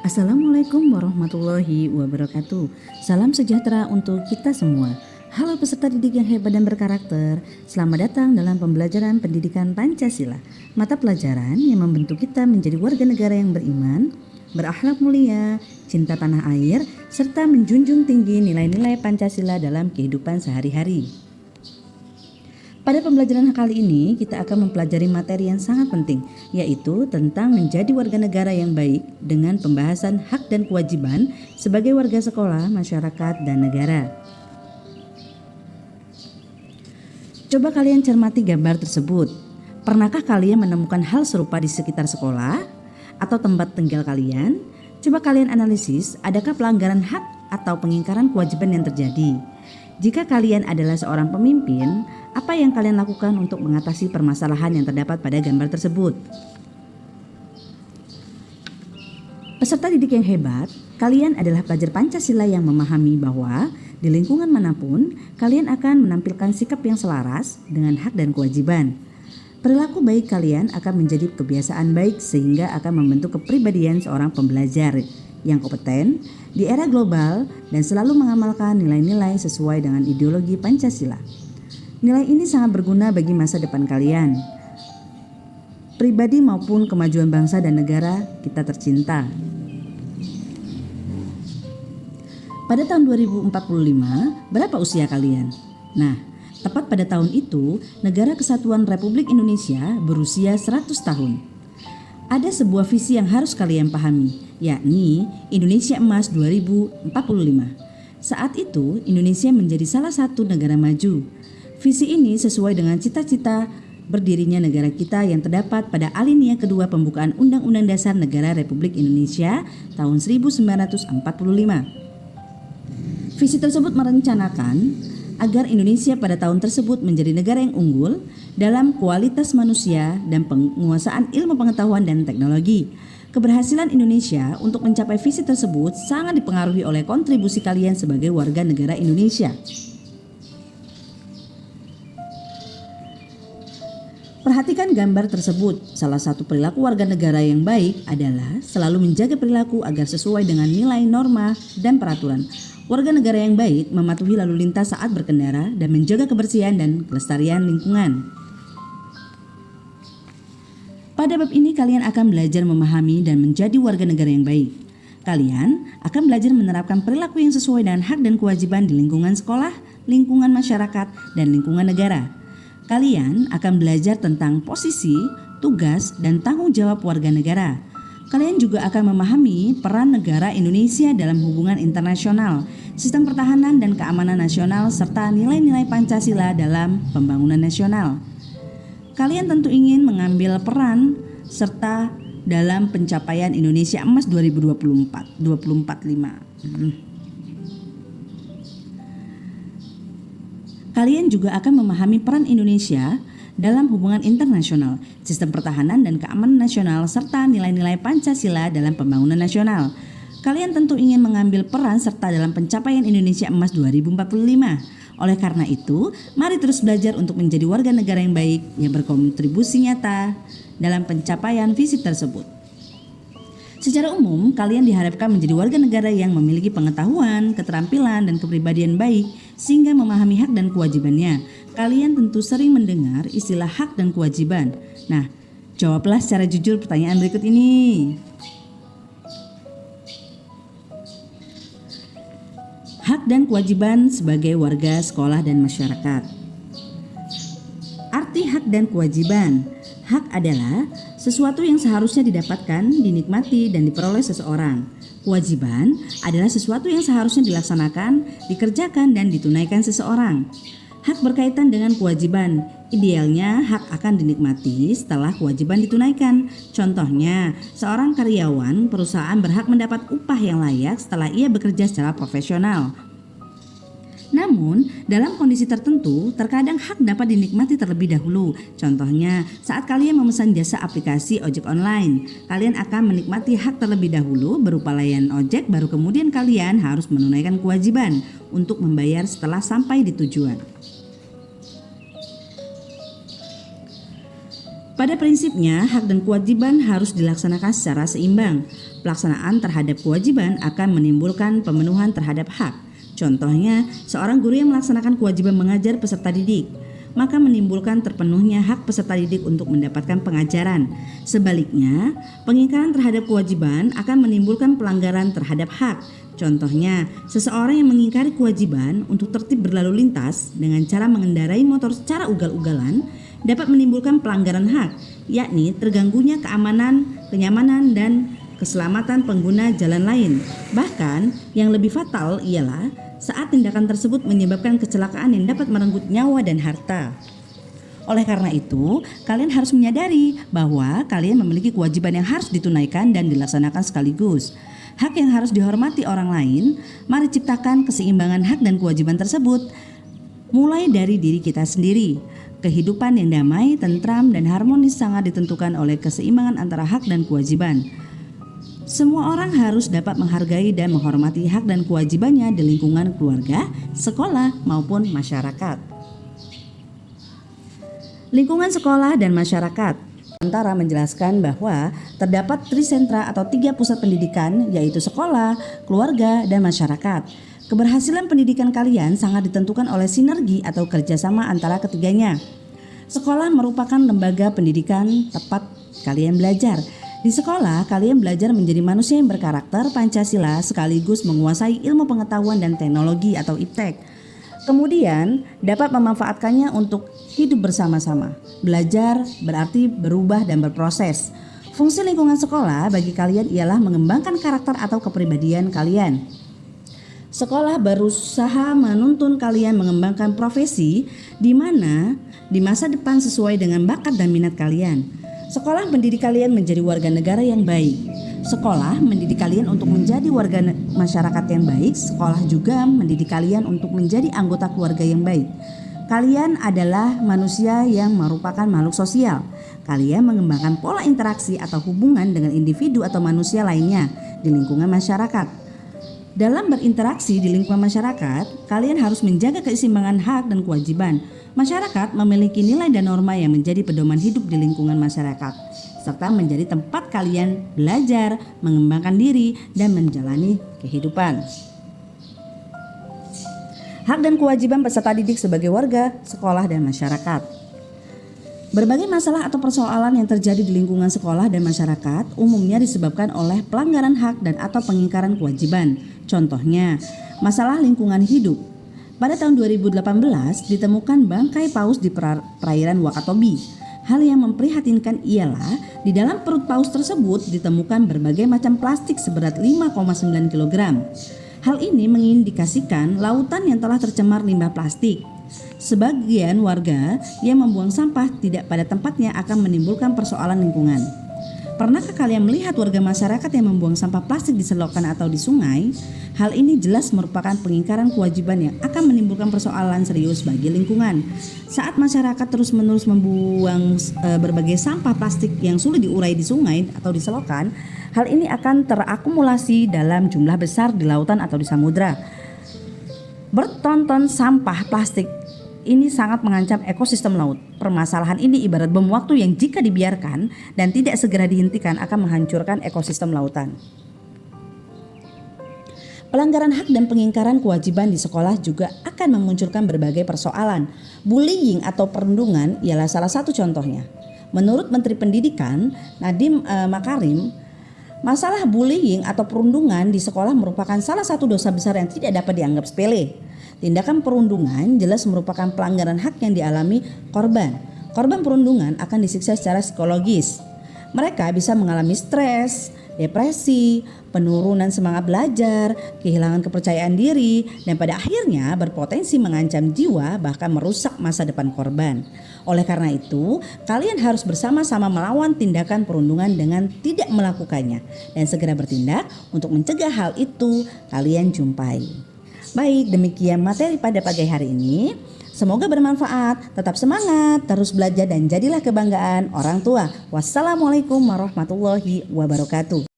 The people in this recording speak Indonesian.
Assalamualaikum warahmatullahi wabarakatuh. Salam sejahtera untuk kita semua. Halo peserta didik yang hebat dan berkarakter. Selamat datang dalam pembelajaran pendidikan Pancasila. Mata pelajaran yang membentuk kita menjadi warga negara yang beriman, berakhlak mulia, cinta tanah air, serta menjunjung tinggi nilai-nilai Pancasila dalam kehidupan sehari-hari. Pada pembelajaran kali ini, kita akan mempelajari materi yang sangat penting, yaitu tentang menjadi warga negara yang baik dengan pembahasan hak dan kewajiban sebagai warga sekolah, masyarakat, dan negara. Coba kalian cermati gambar tersebut. Pernahkah kalian menemukan hal serupa di sekitar sekolah atau tempat tinggal kalian? Coba kalian analisis, adakah pelanggaran hak atau pengingkaran kewajiban yang terjadi? Jika kalian adalah seorang pemimpin, apa yang kalian lakukan untuk mengatasi permasalahan yang terdapat pada gambar tersebut? Peserta didik yang hebat, kalian adalah pelajar Pancasila yang memahami bahwa di lingkungan manapun, kalian akan menampilkan sikap yang selaras dengan hak dan kewajiban. Perilaku baik kalian akan menjadi kebiasaan baik sehingga akan membentuk kepribadian seorang pembelajar yang kompeten di era global dan selalu mengamalkan nilai-nilai sesuai dengan ideologi Pancasila. Nilai ini sangat berguna bagi masa depan kalian, pribadi maupun kemajuan bangsa dan negara kita tercinta. Pada tahun 2045, berapa usia kalian? Nah, tepat pada tahun itu, Negara Kesatuan Republik Indonesia berusia 100 tahun. Ada sebuah visi yang harus kalian pahami, yakni Indonesia Emas 2045. Saat itu, Indonesia menjadi salah satu negara maju. Visi ini sesuai dengan cita-cita berdirinya negara kita yang terdapat pada alinea kedua pembukaan Undang-Undang Dasar Negara Republik Indonesia tahun 1945. Visi tersebut merencanakan agar Indonesia pada tahun tersebut menjadi negara yang unggul dalam kualitas manusia dan penguasaan ilmu pengetahuan dan teknologi. Keberhasilan Indonesia untuk mencapai visi tersebut sangat dipengaruhi oleh kontribusi kalian sebagai warga negara Indonesia. Perhatikan gambar tersebut. Salah satu perilaku warga negara yang baik adalah selalu menjaga perilaku agar sesuai dengan nilai, norma, dan peraturan. Warga negara yang baik mematuhi lalu lintas saat berkendara dan menjaga kebersihan dan kelestarian lingkungan. Pada bab ini kalian akan belajar memahami dan menjadi warga negara yang baik. Kalian akan belajar menerapkan perilaku yang sesuai dengan hak dan kewajiban di lingkungan sekolah, lingkungan masyarakat, dan lingkungan negara. Kalian akan belajar tentang posisi, tugas, dan tanggung jawab warga negara. Kalian juga akan memahami peran negara Indonesia dalam hubungan internasional, sistem pertahanan dan keamanan nasional, serta nilai-nilai Pancasila dalam pembangunan nasional. Kalian tentu ingin mengambil peran serta dalam pencapaian Indonesia Emas 2045. Kalian juga akan memahami peran Indonesia dalam hubungan internasional, sistem pertahanan dan keamanan nasional, serta nilai-nilai Pancasila dalam pembangunan nasional. Kalian tentu ingin mengambil peran serta dalam pencapaian Indonesia Emas 2045. Oleh karena itu, mari terus belajar untuk menjadi warga negara yang baik yang berkontribusi nyata dalam pencapaian visi tersebut. Secara umum, kalian diharapkan menjadi warga negara yang memiliki pengetahuan, keterampilan, dan kepribadian baik sehingga memahami hak dan kewajibannya. Kalian tentu sering mendengar istilah hak dan kewajiban. Nah, jawablah secara jujur pertanyaan berikut ini. Hak dan kewajiban sebagai warga sekolah dan masyarakat. Arti hak dan kewajiban. Hak adalah sesuatu yang seharusnya didapatkan, dinikmati, dan diperoleh seseorang. Kewajiban adalah sesuatu yang seharusnya dilaksanakan, dikerjakan, dan ditunaikan seseorang. Hak berkaitan dengan kewajiban. Idealnya hak akan dinikmati setelah kewajiban ditunaikan. Contohnya, seorang karyawan perusahaan berhak mendapat upah yang layak setelah ia bekerja secara profesional. Namun, dalam kondisi tertentu, terkadang hak dapat dinikmati terlebih dahulu. Contohnya, saat kalian memesan jasa aplikasi ojek online, kalian akan menikmati hak terlebih dahulu berupa layanan ojek, baru kemudian kalian harus menunaikan kewajiban untuk membayar setelah sampai di tujuan. Pada prinsipnya, hak dan kewajiban harus dilaksanakan secara seimbang. pelaksanaan terhadap kewajiban akan menimbulkan pemenuhan terhadap hak. Contohnya, seorang guru yang melaksanakan kewajiban mengajar peserta didik, maka menimbulkan terpenuhnya hak peserta didik untuk mendapatkan pengajaran. Sebaliknya, pengingkaran terhadap kewajiban akan menimbulkan pelanggaran terhadap hak. Contohnya, seseorang yang mengingkari kewajiban untuk tertib berlalu lintas dengan cara mengendarai motor secara ugal-ugalan dapat menimbulkan pelanggaran hak, yakni terganggunya keamanan, kenyamanan, dan keselamatan pengguna jalan lain. Bahkan, yang lebih fatal ialah saat tindakan tersebut menyebabkan kecelakaan yang dapat merenggut nyawa dan harta. Oleh karena itu, kalian harus menyadari bahwa kalian memiliki kewajiban yang harus ditunaikan dan dilaksanakan sekaligus. Hak yang harus dihormati orang lain, mari ciptakan keseimbangan hak dan kewajiban tersebut mulai dari diri kita sendiri. Kehidupan yang damai, tentram, dan harmonis sangat ditentukan oleh keseimbangan antara hak dan kewajiban. Semua orang harus dapat menghargai dan menghormati hak dan kewajibannya di lingkungan keluarga, sekolah, maupun masyarakat. Lingkungan sekolah dan masyarakat. Antara menjelaskan bahwa terdapat trisentra atau 3 pusat pendidikan, yaitu sekolah, keluarga, dan masyarakat. Keberhasilan pendidikan kalian sangat ditentukan oleh sinergi atau kerjasama antara ketiganya. Sekolah merupakan lembaga pendidikan tempat kalian belajar. Di sekolah, kalian belajar menjadi manusia yang berkarakter Pancasila sekaligus menguasai ilmu pengetahuan dan teknologi atau IPTEK. Kemudian, dapat memanfaatkannya untuk hidup bersama-sama. Belajar berarti berubah dan berproses. Fungsi lingkungan sekolah bagi kalian ialah mengembangkan karakter atau kepribadian kalian. Sekolah berusaha menuntun kalian mengembangkan profesi di mana di masa depan sesuai dengan bakat dan minat kalian. Sekolah mendidik kalian menjadi warga negara yang baik. Sekolah mendidik kalian untuk menjadi warga masyarakat yang baik. Sekolah juga mendidik kalian untuk menjadi anggota keluarga yang baik. Kalian adalah manusia yang merupakan makhluk sosial. Kalian mengembangkan pola interaksi atau hubungan dengan individu atau manusia lainnya di lingkungan masyarakat. Dalam berinteraksi di lingkungan masyarakat, kalian harus menjaga keseimbangan hak dan kewajiban. Masyarakat memiliki nilai dan norma yang menjadi pedoman hidup di lingkungan masyarakat, serta menjadi tempat kalian belajar, mengembangkan diri, dan menjalani kehidupan. Hak dan kewajiban peserta didik sebagai warga, sekolah, dan masyarakat. Berbagai masalah atau persoalan yang terjadi di lingkungan sekolah dan masyarakat umumnya disebabkan oleh pelanggaran hak dan atau pengingkaran kewajiban. Contohnya, masalah lingkungan hidup. Pada tahun 2018 ditemukan bangkai paus di perairan Wakatobi. Hal yang memprihatinkan ialah di dalam perut paus tersebut ditemukan berbagai macam plastik seberat 5,9 kg. Hal ini mengindikasikan lautan yang telah tercemar limbah plastik. Sebagian warga yang membuang sampah tidak pada tempatnya akan menimbulkan persoalan lingkungan. Pernahkah kalian melihat warga masyarakat yang membuang sampah plastik di selokan atau di sungai? Hal ini jelas merupakan pengingkaran kewajiban yang akan menimbulkan persoalan serius bagi lingkungan. Saat masyarakat terus-menerus membuang berbagai sampah plastik yang sulit diurai di sungai atau di selokan, hal ini akan terakumulasi dalam jumlah besar di lautan atau di samudra. Bertonton sampah plastik ini sangat mengancam ekosistem laut. Permasalahan ini ibarat bom waktu yang jika dibiarkan dan tidak segera dihentikan akan menghancurkan ekosistem lautan. Pelanggaran hak dan pengingkaran kewajiban di sekolah juga akan memunculkan berbagai persoalan. Bullying atau perundungan ialah salah satu contohnya. Menurut Menteri Pendidikan Nadiem Makarim, masalah bullying atau perundungan di sekolah merupakan salah satu dosa besar yang tidak dapat dianggap sepele. Tindakan perundungan jelas merupakan pelanggaran hak yang dialami korban. Korban perundungan akan disiksa secara psikologis. Mereka bisa mengalami stres, depresi, penurunan semangat belajar, kehilangan kepercayaan diri, dan pada akhirnya berpotensi mengancam jiwa bahkan merusak masa depan korban. Oleh karena itu, kalian harus bersama-sama melawan tindakan perundungan dengan tidak melakukannya dan segera bertindak untuk mencegah hal itu kalian jumpai. Baik, demikian materi pada pagi hari ini. Semoga bermanfaat. Tetap semangat, terus belajar dan jadilah kebanggaan orang tua. Wassalamualaikum warahmatullahi wabarakatuh.